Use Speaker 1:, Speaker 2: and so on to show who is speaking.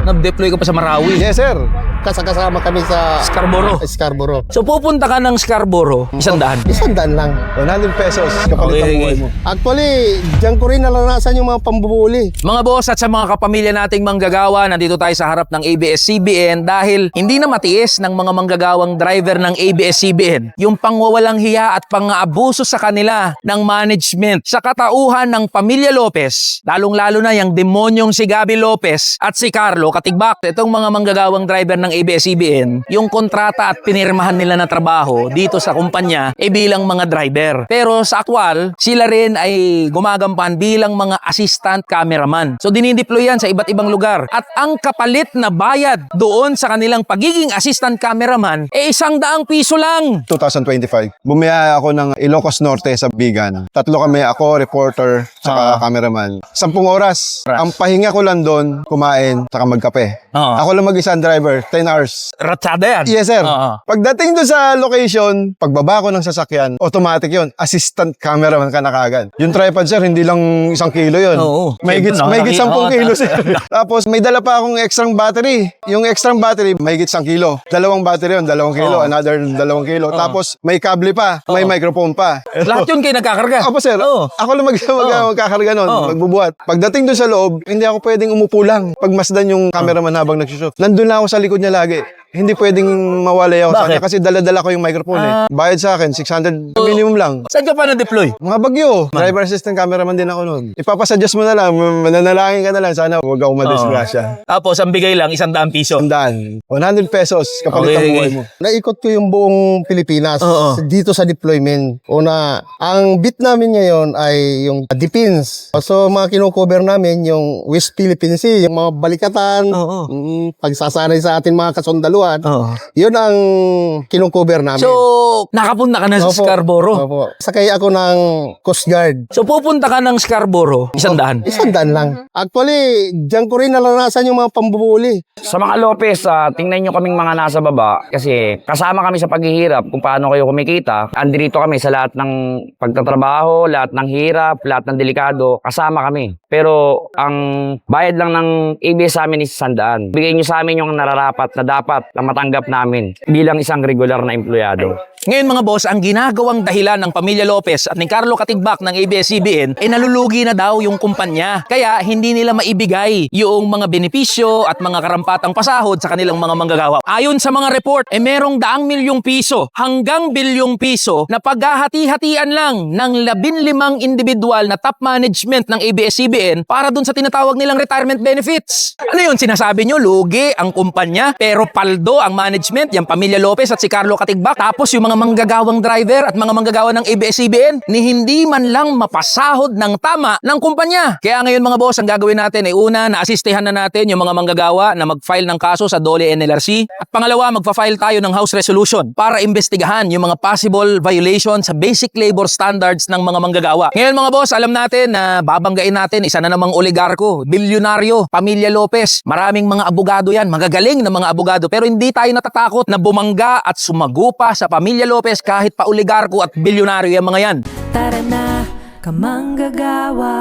Speaker 1: nag-deploy ka pa sa Marawi.
Speaker 2: Yes, sir. Kasama kami sa Scarborough.
Speaker 1: So pupunta ka ng Scarborough, 100.
Speaker 2: 100 lang. 100 pesos kapalit ang buhay mo. Actually, diyan ko rin naranasan yung mga pambubuli.
Speaker 1: Mga boss at sa mga kapamilya nating manggagawa, nandito tayo sa harap ng ABS-CBN dahil hindi na matiis ng mga manggagawang driver ng ABS-CBN yung pangwawalang hiya at pang-aabuso sa kanila ng management sa katauhan ng pamilya Lopez, lalong-lalo na yung demonyong si Gabby Lopez at si Carlo Katigbak. Itong mga manggagawang driver ng ABS-CBN, yung kontrata at pinirmahan nila na trabaho dito sa kumpanya ay bilang mga driver. Pero sa aktwal, sila rin ay gumagampan bilang mga assistant cameraman. So dinideploy yan sa iba't ibang lugar. At ang kapalit na bayad doon sa kanilang pagiging assistant cameraman ay 100 piso lang.
Speaker 2: 2025, bumiyaya ako ng Ilocos Norte sa Bigan. 3 kami, ako, reporter, saka cameraman. 10 oras. Ang pahinga ko lang doon, kumain, saka magkape. Ako lang mag-isang driver, 10 hours.
Speaker 1: Ratsada yan.
Speaker 2: Yes, sir. Pagdating doon sa location, pagbaba ko ng sasakyan, automatic yun. Assistant cameraman ka na kagad. Yung tripod, sir, hindi lang 1 kilo yun. Mahigit 10 kilo, sir. Tapos may dala pa akong extra battery. Yung extra battery, mahigit 1 kilo. 2 battery yun, 2 kilo, another 2 kilo. Tapos may kable pa, may microphone pa.
Speaker 1: Lahat yun kayo nagkakarga?
Speaker 2: Opo, sir. Ako lang magkakarga nun, magbubuhat. Pagdating doon sa loob, hindi ako pwedeng umupo lang pagmasdan yung cameraman habang nagsushoot. Nandun lang ako sa likod niya lagi. Hindi pwedeng mawalay ako sa kanya kasi dala-dala ko yung microphone Bayad sa akin, 600 minimum lang.
Speaker 1: Saan ka pa na-deploy?
Speaker 2: Mga Bagyo. Driver assistant cameraman din ako noon. Ipapasuggest mo na lang, mananalangin ka na lang. Sana huwag ako madisgrasya.
Speaker 1: Tapos ang bigay lang, 100 piso.
Speaker 2: 100 pesos kapalit ang buhay mo. Naikot ko yung buong Pilipinas dito sa deployment. Una, ang bit namin ngayon ay yung defense. So mga kinocover namin yung West Philippine Sea, yung mga balikatan, pagsasanay sa ating mga kasundaluan. Yun ang kinukover namin.
Speaker 1: So, nakapunta ka na sa Scarborough?
Speaker 2: Opo. Sakay ako ng Coast Guard.
Speaker 1: So, pupunta ka ng Scarborough, 100?
Speaker 2: 100 lang. Actually, diyan ko rin naranasan yung mga pambubuli.
Speaker 3: Sa mga Lopez, tingnan nyo kaming mga nasa baba kasi kasama kami sa paghihirap kung paano kayo kumikita. Andirito kami sa lahat ng pagtatrabaho, lahat ng hirap, lahat ng delikado, kasama kami. Pero ang bayad lang ng ABS sa amin is 100. Bigay nyo sa amin yung nararapat na dapat na matanggap namin bilang isang regular na empleyado.
Speaker 1: Ngayon mga boss, ang ginagawang dahilan ng pamilya Lopez at ni Carlo Katigbak ng ABS-CBN ay nalulugi na daw yung kumpanya. Kaya hindi nila maibigay yung mga benepisyo at mga karampatang pasahod sa kanilang mga manggagawa. Ayon sa mga report, merong 100 milyong piso hanggang 1 bilyong piso na paghahati-hatian lang ng 15 individual na top management ng ABS-CBN para dun sa tinatawag nilang retirement benefits. Ano yun? Sinasabi nyo, lugi ang kumpanya pero paldo ang management, yung pamilya Lopez at si Carlo Katigbak. Tapos yung mga manggagawang driver at mga manggagawa ng ABS-CBN ni hindi man lang mapasahod ng tama ng kumpanya. Kaya ngayon mga boss, ang gagawin natin ay una, na-assistehan na natin yung mga manggagawa na mag-file ng kaso sa DOLE NLRC. At pangalawa, magpa-file tayo ng House Resolution para imbestigahan yung mga possible violation sa basic labor standards ng mga manggagawa. Ngayon mga boss, alam natin na babanggain natin isa na namang oligarko, bilyonaryo, pamilya Lopez. Maraming mga abogado yan, magagaling na mga abogado. Pero hindi tayo natatakot na bumangga at sumagupa sa pamilya Lopez kahit pa oligarko at bilyonaryo yung mga yan.
Speaker 4: Tara na, kamanggagawa.